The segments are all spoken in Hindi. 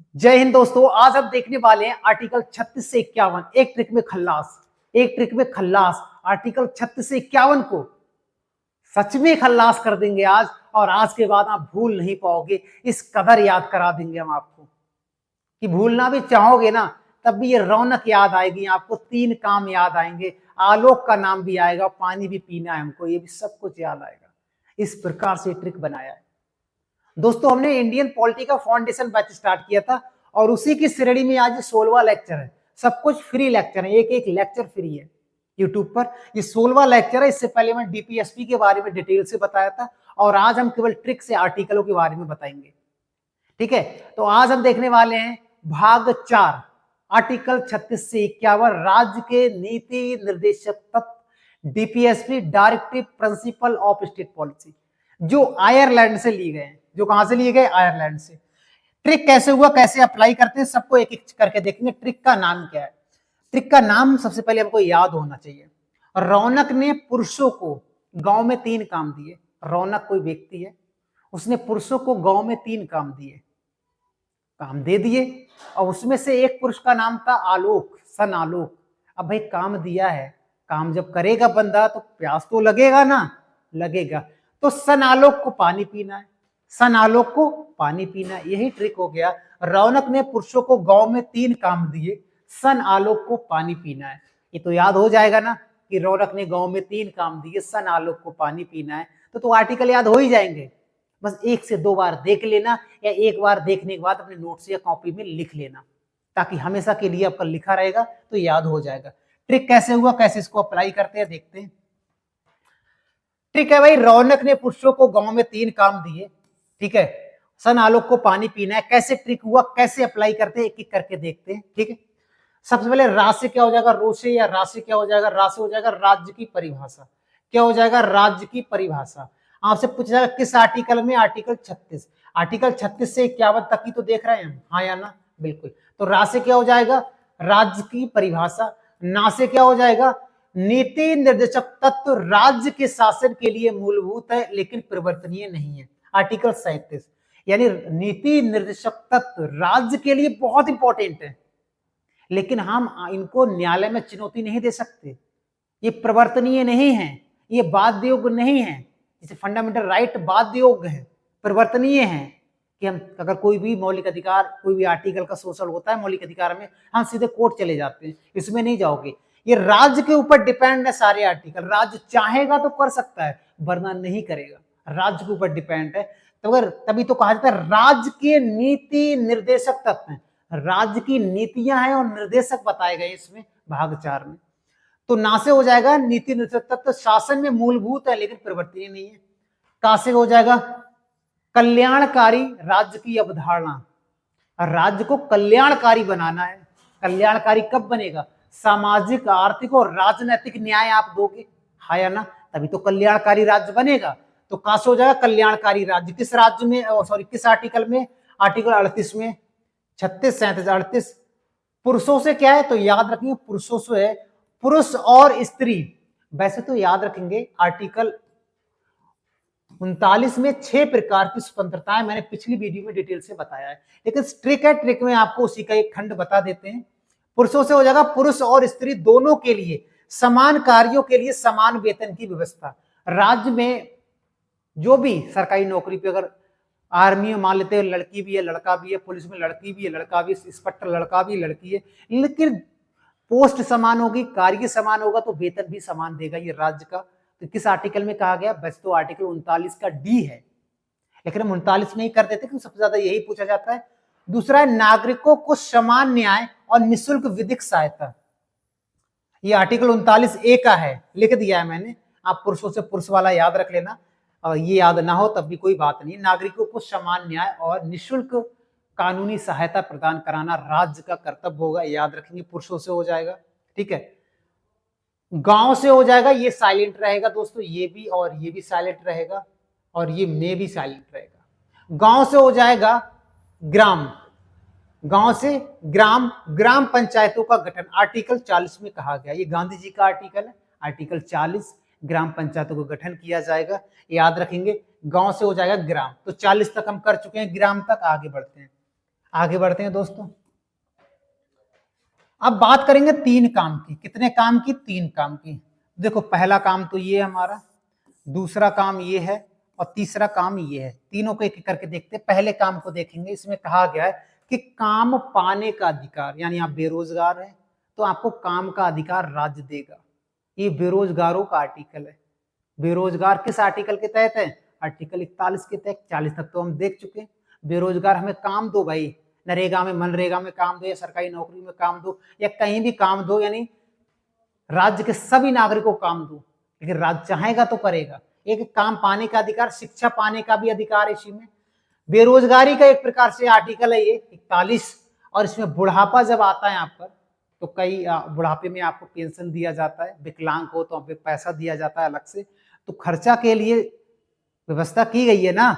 जय हिंद दोस्तों। आज हम देखने वाले हैं आर्टिकल 36 से 51, एक ट्रिक में खल्लास। एक ट्रिक में खल्लास आर्टिकल 36 से 51 को सच में खल्लास कर देंगे आज। और आज के बाद आप भूल नहीं पाओगे, इस कदर याद करा देंगे हम आपको कि भूलना भी चाहोगे ना तब भी ये रौनक याद आएगी आपको। 3 काम याद आएंगे, आलोक का नाम भी आएगा, पानी भी पीना है हमको, ये भी सब कुछ याद आएगा। इस प्रकार से ट्रिक बनाया है दोस्तों। हमने इंडियन पॉलिटी का फाउंडेशन बैच स्टार्ट किया था और उसी की श्रेणी में आज 16वां लेक्चर है। सब कुछ फ्री लेक्चर है, एक एक लेक्चर फ्री है यूट्यूब पर। ये 16वां लेक्चर है। इससे पहले मैं डीपीएसपी के बारे में डिटेल से बताया था और आज हम केवल ट्रिक से आर्टिकलों के बारे में बताएंगे। ठीक है, तो आज हम देखने वाले हैं भाग 4, आर्टिकल 36 से 51, राज्य के नीति निर्देशक तत्व, DPSP directive principle of state policy, जो आयरलैंड से लिए गए हैं। जो कहां से लिए गए? आयरलैंड से। ट्रिक कैसे हुआ, कैसे अप्लाई करते हैं, सबको एक एक करके देखेंगे। ट्रिक का नाम क्या है? ट्रिक का नाम सबसे पहले हमको याद होना चाहिए। रौनक ने पुरुषों को गांव में 3 काम दिए। रौनक कोई व्यक्ति है, उसने पुरुषों को गांव में 3 काम दिए, काम दे दिए। और उसमें से एक पुरुष का नाम था आलोक, सन आलोक। अब भाई काम दिया है, काम जब करेगा बंदा तो प्यास तो लगेगा ना, लगेगा। तो सन आलोक को पानी पीना है, सन आलोक को पानी पीना है। यही ट्रिक हो गया। रौनक ने पुरुषों को गांव में 3 काम दिए, सन आलोक को पानी पीना है। ये तो याद हो जाएगा ना कि रौनक ने गांव में 3 काम दिए, सन आलोक को पानी पीना है। तो आर्टिकल याद हो ही जाएंगे। बस 1 से 2 बार देख लेना या एक बार देखने के बाद अपने नोट्स या कॉपी में लिख लेना, ताकि हमेशा के लिए आपका लिखा रहेगा तो याद हो जाएगा। ट्रिक कैसे हुआ, कैसे इसको अप्लाई करते हैं देखते हैं। ट्रिक है भाई, रौनक ने पुरुषों को गांव में 3 काम दिए, ठीक है, सन आलोक को पानी पीना है। कैसे ट्रिक हुआ, कैसे अप्लाई करते हैं, एक एक करके देखते हैं। ठीक है, सबसे पहले रा से क्या हो जाएगा? रो से या रा से क्या हो जाएगा? रा से हो जाएगा राज्य की परिभाषा। क्या हो जाएगा? राज्य की परिभाषा। आपसे पूछा जाएगा किस आर्टिकल में? आर्टिकल 36। आर्टिकल 36 से 51 तक की तो देख रहे हैं, हाँ या ना? बिल्कुल। तो रा से क्या हो जाएगा? राज्य की परिभाषा। ना से क्या हो जाएगा? नीति निर्देशक तत्व राज्य के शासन के लिए मूलभूत है लेकिन परिवर्तनीय नहीं है। आर्टिकल 37, यानी नीति निर्देशक तत्व राज्य के लिए बहुत इंपॉर्टेंट है लेकिन हम इनको न्यायालय में चुनौती नहीं दे सकते। ये परिवर्तनीय नहीं है, ये बाध्य योग्य नहीं है। जैसे फंडामेंटल राइट बाध्य योग्य है, परिवर्तनीय है कि हम अगर कोई भी मौलिक अधिकार, कोई भी आर्टिकल का शोषण होता है मौलिक अधिकार में, हम सीधे कोर्ट चले जाते हैं, इसमें नहीं जाओगे। ये राज्य के ऊपर डिपेंड है सारे आर्टिकल। राज्य चाहेगा तो कर सकता है वरना नहीं करेगा, राज्य के ऊपर डिपेंड है। तो अगर तभी तो कहा जाता है राज्य के नीति निर्देशक तत्व हैं, राज्य की नीतियां हैं और निर्देशक बताए गए इसमें भाग 4 में। तो ना से हो जाएगा नीति निर्देशक तत्व शासन में मूलभूत है लेकिन परिवर्तनीय नहीं है। का से हो जाएगा कल्याणकारी राज्य की अवधारणा। राज्य को कल्याणकारी बनाना है। कल्याणकारी कब बनेगा? सामाजिक, आर्थिक और राजनीतिक न्याय आप दोगे, हाँ या ना? तभी तो कल्याणकारी राज्य बनेगा। तो का से हो जाएगा कल्याणकारी राज्य। किस राज्य में, सॉरी किस आर्टिकल में? आर्टिकल 38 में। 36, 37, 38। पुरुषों से क्या है? तो याद रखेंगे पुरुषों से है पुरुष और स्त्री। वैसे तो याद रखेंगे आर्टिकल 39 में 6 प्रकार की स्वतंत्रताएं मैंने पिछली वीडियो में डिटेल से बताया है, लेकिन ट्रिक है, ट्रिक में आपको उसी का एक खंड बता देते हैं। पुरुषों से हो जाएगा पुरुष और स्त्री दोनों के लिए समान कार्यों के लिए समान वेतन की व्यवस्था। राज्य में जो भी सरकारी नौकरी पे, अगर आर्मी में मान लेते हैं लड़की भी है लड़का भी है, पुलिस में लड़की भी है लड़का भी है, इंस्पेक्टर लड़का भी लड़की है, लेकिन पोस्ट समान होगी, कार्य समान होगा तो वेतन भी समान देगा ये राज्य का। तो किस आर्टिकल में कहा गया? बस तो आर्टिकल 39 का डी है, लेकिन हम 39 नहीं कर देते क्योंकि सबसे ज्यादा यही पूछा जाता है। दूसरा है नागरिकों को समान न्याय और निःशुल्क विधिक सहायता। ये आर्टिकल 39A का है, लिख दिया है मैंने, आप पुरुषों से पुरुष वाला याद रख लेना, और ये याद ना हो तब भी कोई बात नहीं। नागरिकों को समान न्याय और निःशुल्क कानूनी सहायता प्रदान कराना राज्य का कर्तव्य होगा, याद रखेंगे। पुरुषों से हो जाएगा, ठीक है। गांव से हो जाएगा, ये साइलेंट रहेगा दोस्तों, ये भी और ये भी साइलेंट रहेगा और ये में भी साइलेंट रहेगा। गांव से हो जाएगा ग्राम। गांव से ग्राम, ग्राम पंचायतों का गठन आर्टिकल 40 में कहा गया। ये गांधी जी का आर्टिकल है, आर्टिकल 40, ग्राम पंचायतों को गठन किया जाएगा, याद रखेंगे। गांव से हो जाएगा ग्राम। तो 40 तक हम कर चुके हैं, ग्राम तक आगे बढ़ते हैं। आगे बढ़ते हैं दोस्तों। अब बात करेंगे 3 काम की। कितने काम की? 3 काम की। देखो पहला काम तो ये हमारा, दूसरा काम ये है और तीसरा काम ये है। तीनों को एक एक करके देखते हैं। पहले काम को देखेंगे। इसमें कहा गया है कि काम पाने का अधिकार, यानी आप बेरोजगार हैं तो आपको काम का अधिकार राज्य देगा। ये बेरोजगारों का आर्टिकल है। बेरोजगार किस आर्टिकल के तहत है? आर्टिकल 41 के तहत। 40 तक तो हम देख चुके हैं। बेरोजगार हमें काम दो भाई, नरेगा में, मनरेगा में काम दो, या सरकारी नौकरी में काम दो, या कहीं भी काम दो, यानी राज्य के सभी नागरिकों को काम दो। लेकिन राज्य चाहेगा तो करेगा। एक काम पाने का अधिकार, शिक्षा पाने का भी अधिकार है इसी में। बेरोजगारी का एक प्रकार से आर्टिकल है ये 41। और इसमें बुढ़ापा जब आता है यहाँ पर, तो कई बुढ़ापे में आपको पेंशन दिया जाता है, विकलांग हो तो आपको पैसा दिया जाता है अलग से। तो खर्चा के लिए व्यवस्था की गई है ना,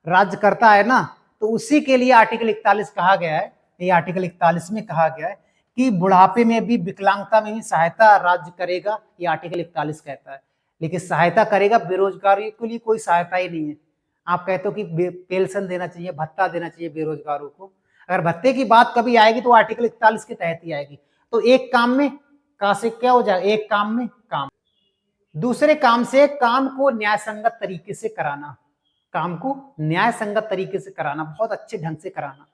राज्य करता है ना, तो उसी के लिए आर्टिकल 41 कहा गया है। ये आर्टिकल 41 में कहा गया है कि बुढ़ापे में भी, विकलांगता में भी सहायता राज्य करेगा। ये आर्टिकल 41 कहता है। लेकिन सहायता करेगा, बेरोजगारी के लिए कोई सहायता ही नहीं है। आप कहते हो कि पेंशन देना चाहिए, भत्ता देना चाहिए बेरोजगारों को। अगर भत्ते की बात कभी आएगी तो आर्टिकल 41 के तहत ही आएगी। तो एक काम में का से क्या हो जाएगा? एक काम में काम। दूसरे काम से काम को न्याय संगत तरीके से कराना। काम को न्याय संगत तरीके से कराना, बहुत अच्छे ढंग से कराना।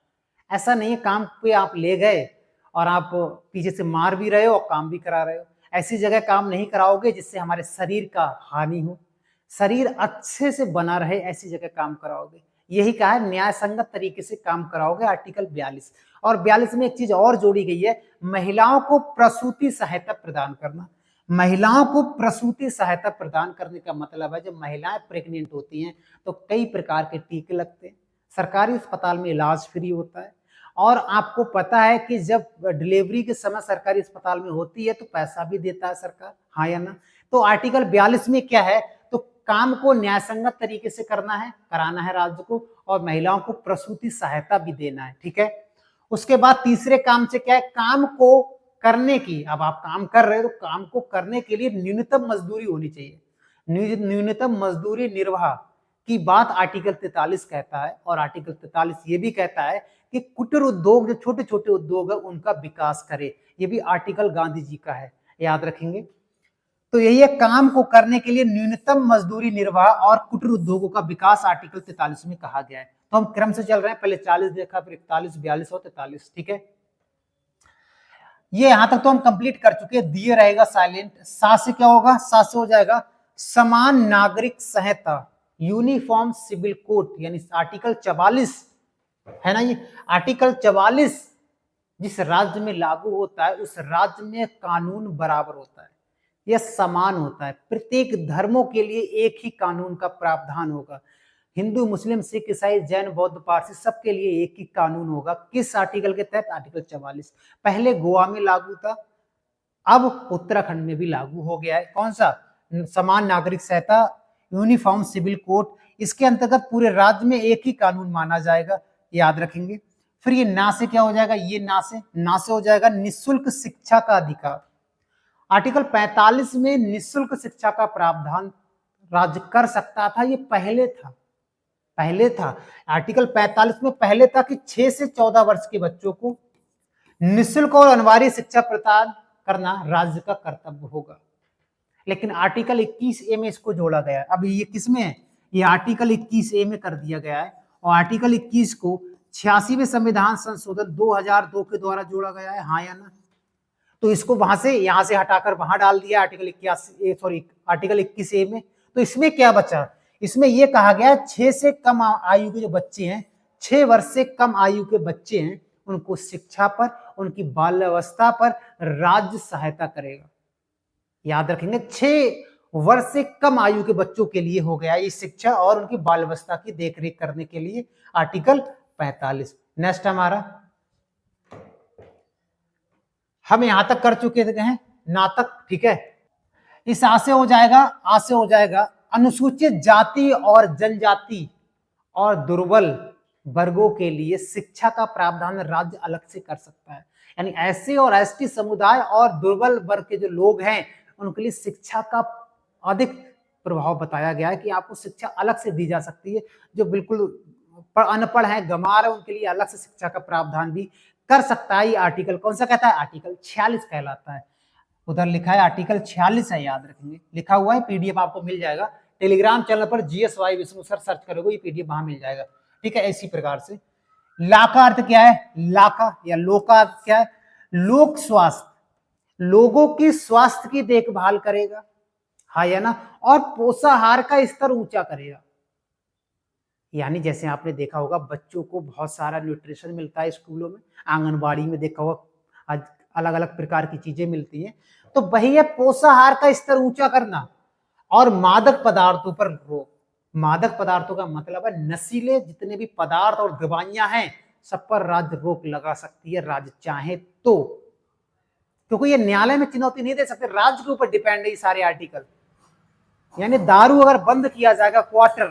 ऐसा नहीं है काम पे आप ले गए और आप पीछे से मार भी रहे हो और काम भी करा रहे हो। ऐसी जगह काम नहीं कराओगे जिससे हमारे शरीर का हानि हो, शरीर अच्छे से बना रहे, ऐसी जगह काम कराओगे। यही कहा है, न्याय संगत तरीके से काम कराओगे, आर्टिकल 42। और 42 में एक चीज और जोड़ी गई है, महिलाओं को प्रसूति सहायता प्रदान करना। महिलाओं को प्रसूति सहायता प्रदान करने का मतलब है, जब महिलाएं प्रेग्नेंट होती हैं तो कई प्रकार के टीके लगते हैं। सरकारी अस्पताल में इलाज फ्री होता है। और आपको पता है कि जब डिलीवरी के समय सरकारी अस्पताल में होती है तो पैसा भी देता है सरकार, हाँ या ना? तो आर्टिकल 42 में क्या है? तो काम को न्यायसंगत तरीके से करना है, कराना है राज्य को, और महिलाओं को प्रसूति सहायता भी देना है। ठीक है। उसके बाद तीसरे काम से क्या है? काम को करने की, अब आप काम कर रहे हो तो काम को करने के लिए न्यूनतम मजदूरी होनी चाहिए। न्यूनतम मजदूरी निर्वाह की बात आर्टिकल 43 कहता है। और आर्टिकल 43 ये भी कहता है कि कुटीर उद्योग, जो छोटे छोटे उद्योग है, उनका विकास करे। ये भी आर्टिकल गांधी जी का है, याद रखेंगे। तो यही है, काम को करने के लिए न्यूनतम मजदूरी निर्वाह और कुटीर उद्योगों का विकास आर्टिकल 43 में कहा गया है। तो हम क्रम से चल रहे हैं, पहले 40 देखा, फिर 41, 42 और 43। ठीक है, ये यहां तक तो हम कंप्लीट कर चुके हैं। दिए रहेगा साइलेंट। सा से क्या होगा? सा से हो जाएगा समान नागरिक संहिता, यूनिफॉर्म सिविल कोड, यानी आर्टिकल 44 है ना। ये आर्टिकल 44 जिस राज्य में लागू होता है उस राज्य में कानून बराबर होता है, यह समान होता है। प्रत्येक धर्मों के लिए एक ही कानून का प्रावधान होगा। हिंदू, मुस्लिम, सिख, ईसाई, जैन, बौद्ध, पारसी, सबके लिए एक ही कानून होगा। किस आर्टिकल के तहत? आर्टिकल 44। पहले गोवा में लागू था, अब उत्तराखंड में भी लागू हो गया है। कौन सा? समान नागरिक संहिता, यूनिफॉर्म सिविल कोड। इसके अंतर्गत पूरे राज्य में एक ही कानून माना जाएगा, याद रखेंगे। फिर ये ना से क्या हो जाएगा? ये ना से हो जाएगा निःशुल्क शिक्षा का अधिकार। आर्टिकल 45 में निःशुल्क शिक्षा का प्रावधान राज्य कर सकता था। ये पहले था आर्टिकल 45 में पहले था कि 6 से 14 वर्ष के बच्चों को निःशुल्क और अनिवार्य शिक्षा प्रदान करना राज्य का कर्तव्य होगा। लेकिन आर्टिकल 21A में इसको जोड़ा गया है। अब ये किसमें है? ये आर्टिकल 21A में कर दिया गया है। और आर्टिकल 21 को 86वें संविधान संशोधन 2002 के द्वारा जोड़ा गया है, हाँ या ना? तो इसको वहां से, यहां से हटाकर वहां डाल दिया आर्टिकल 21A में। तो इसमें क्या बचा? इसमें यह कहा गया 6 से कम आयु के जो बच्चे हैं, 6 वर्ष से कम आयु के बच्चे हैं, उनको शिक्षा पर, उनकी बाल्यावस्था पर राज्य सहायता करेगा। याद रखेंगे, 6 वर्ष से कम आयु के बच्चों के लिए हो गया ये शिक्षा और उनकी बाल्यावस्था की देखरेख करने के लिए आर्टिकल 45। नेक्स्ट हमारा, हम यहां तक कर चुके हैं ना तक, ठीक है। इस आ से हो जाएगा अनुसूचित जाति और जनजाति और दुर्बल वर्गों के लिए शिक्षा का प्रावधान राज्य अलग से कर सकता है। यानी एससी और एसटी समुदाय और दुर्बल वर्ग के जो लोग हैं उनके लिए शिक्षा का अधिक प्रभाव बताया गया है कि आपको शिक्षा अलग से दी जा सकती है, जो बिल्कुल पर अनपढ़ हैं, गंवार है, उनके लिए अलग से शिक्षा का प्रावधान भी कर सकता है। ये आर्टिकल कौन सा कहता है? आर्टिकल 46 कहलाता है। उधर लिखा है आर्टिकल 46 है, याद रखेंगे, लिखा हुआ है, पीडीएफ आपको मिल जाएगा टेलीग्राम चैनल पर, GSY विष्णु सर सर्च करोगे ये पीडीएफ वहां मिल जाएगा। ठीक है, इसी प्रकार से ला का अर्थ क्या है? ला का या लो का अर्थ क्या है? लोक स्वास्थ्य, लोगों की स्वास्थ्य की देखभाल करेगा, हाँ या ना, और पोषाहार का स्तर ऊंचा करेगा। यानी जैसे आपने देखा होगा बच्चों को बहुत सारा न्यूट्रिशन मिलता है स्कूलों में, आंगनबाड़ी में देखा होगा आज अलग अलग प्रकार की चीजें मिलती हैं, तो वही है पोषाहार का स्तर ऊंचा करना। और मादक पदार्थों पर रोक, मादक पदार्थों का मतलब है नशीले जितने भी पदार्थ और दवाइयां हैं सब पर राज्य रोक लगा सकती है, राज्य चाहे तो, क्योंकि ये न्यायालय में चुनौती नहीं दे सकते, राज्य के ऊपर डिपेंड है ये सारे आर्टिकल। यानी दारू अगर बंद किया जाएगा क्वार्टर,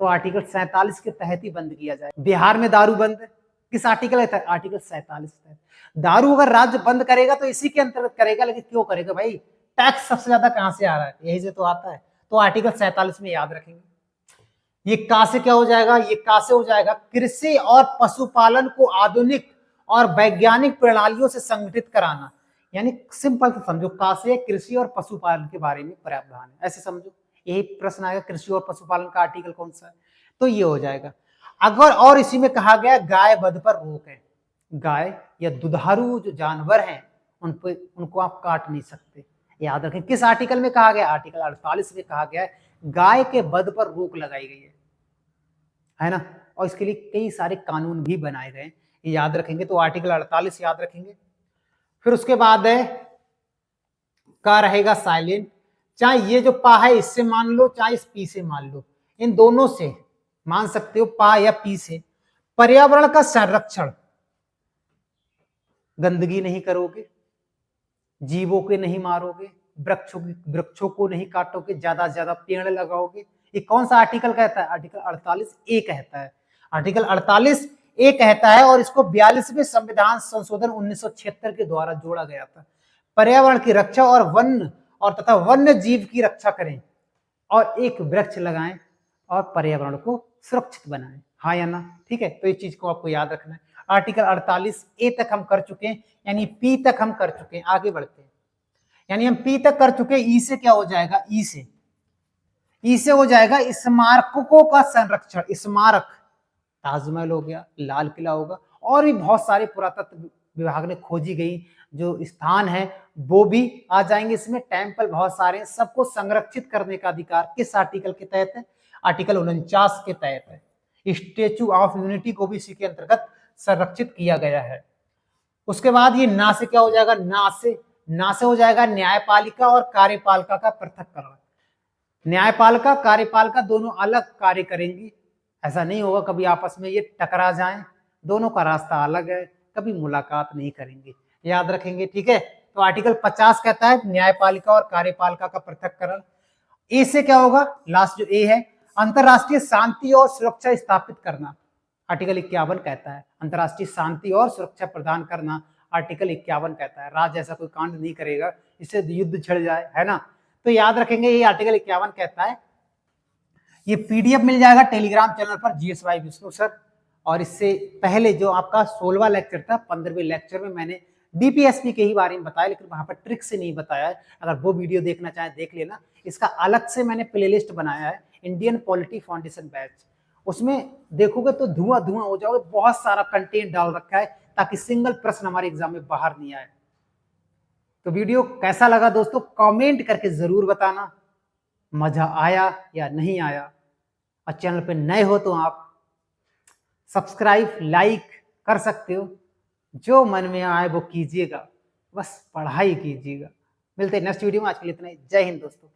तो आर्टिकल 47 के तहत ही बंद किया जाए। बिहार में दारू बंद है, किस आर्टिकल है? आर्टिकल 47 है। दारू अगर राज्य बंद करेगा तो इसी के अंतर्गत करेगा, लेकिन क्यों करेगा भाई? टैक्स सबसे ज्यादा कहां से आ रहा है? यही से तो आता है, तो आर्टिकल 47 में याद रखेंगे। ये का से क्या हो जाएगा? ये का से हो जाएगा कृषि और पशुपालन को आधुनिक और वैज्ञानिक प्रणालियों से संगठित कराना। यानी सिंपल से समझो, का से कृषि और पशुपालन के बारे में प्रावधान है, ऐसे समझो। यही प्रश्न आएगा, कृषि और पशुपालन का आर्टिकल कौन सा है? तो ये हो जाएगा। अगर और इसी में कहा गया गाय वध पर रोक है, गाय या दुधारू जो जानवर हैं उनको आप काट नहीं सकते, याद रखें। किस आर्टिकल में कहा गया? आर्टिकल 48 में कहा गया है गाय के वध पर रोक लगाई गई है ना, और इसके लिए कई सारे कानून भी बनाए गए, ये याद रखेंगे। तो आर्टिकल 48 याद रखेंगे। फिर उसके बाद है का रहेगा साइलेंट, चाहे ये जो पा है इससे मान लो, चाहे इस पी से मान लो, इन दोनों से मान सकते हो, पा या पी से। पर्यावरण का संरक्षण, गंदगी नहीं करोगे, जीवों के नहीं मारोगे, वृक्षों को नहीं काटोगे, ज्यादा से ज्यादा पेड़ लगाओगे। ये कौन सा आर्टिकल कहता है? आर्टिकल 48A कहता है। आर्टिकल 48A कहता है, और इसको 42वें संविधान संशोधन 1976 के द्वारा जोड़ा गया था। पर्यावरण की रक्षा और वन्य और तथा वन्य जीव की रक्षा करें, और एक वृक्ष लगाएं, और पर्यावरण को सुरक्षित बनाएं, हाँ या ना? ठीक है, तो ये चीज को आपको याद रखना है। आर्टिकल 48A तक हम कर चुके हैं, यानी पी तक हम कर चुके हैं। आगे बढ़ते हैं, यानी हम पी तक कर चुके हैं। ई से क्या हो जाएगा? ई से हो जाएगा स्मारकों का संरक्षण। स्मारक, ताजमहल हो गया, लाल किला होगा, और भी बहुत सारे पुरातत्व विभाग ने खोजी गई जो स्थान है वो भी आ जाएंगे इसमें। टेम्पल बहुत सारे हैं, सबको संरक्षित करने का अधिकार किस आर्टिकल के तहत है? आर्टिकल 49 के तहत है। स्टेचू ऑफ यूनिटी को भी इसी के अंतर्गत संरक्षित किया गया है। उसके बाद ये ना से क्या हो जाएगा? ना से हो जाएगा न्यायपालिका और कार्यपालिका का पृथक्करण। न्यायपालिका कार्यपालिका दोनों अलग कार्य करेंगी, ऐसा नहीं होगा कभी आपस में ये टकरा जाएं, दोनों का रास्ता अलग है, कभी मुलाकात नहीं करेंगे, याद रखेंगे। ठीक है, तो आर्टिकल 50 कहता है न्यायपालिका और कार्यपालिका का पृथक्करण। ए से क्या होगा? लास्ट जो ए है, अंतरराष्ट्रीय शांति और सुरक्षा स्थापित करना। आर्टिकल 51 कहता है अंतरराष्ट्रीय शांति और सुरक्षा प्रदान करना। आर्टिकल 51 कहता है राज्य ऐसा कोई कांड नहीं करेगा इससे युद्ध छिड़ जाए, है ना? तो याद रखेंगे ये आर्टिकल 51 कहता है। ये पीडीएफ मिल जाएगा टेलीग्राम चैनल पर, GSY विष्णु सर। और इससे पहले जो आपका 16वां लेक्चर था, 15वें लेक्चर में मैंने डीपीएसपी के ही बारे में बताया, लेकिन वहां पर ट्रिक से नहीं बताया है। अगर वो वीडियो देखना चाहे देख लेना। इसका अलग से मैंने प्लेलिस्ट बनाया है, इंडियन पॉलिटी फाउंडेशन बैच, उसमें देखोगे तो धुआं धुआं हो जाओगे। बहुत सारा कंटेंट डाल रखा है ताकि सिंगल प्रश्न हमारे एग्जाम में बाहर नहीं आए। तो वीडियो कैसा लगा दोस्तों, कमेंट करके जरूर बताना, मजा आया या नहीं आया। और चैनल पे नए हो तो आप सब्सक्राइब लाइक कर सकते हो। जो मन में आए वो कीजिएगा, बस पढ़ाई कीजिएगा। मिलते हैं नेक्स्ट वीडियो में, आज के लिए इतना ही। जय हिंद दोस्तों।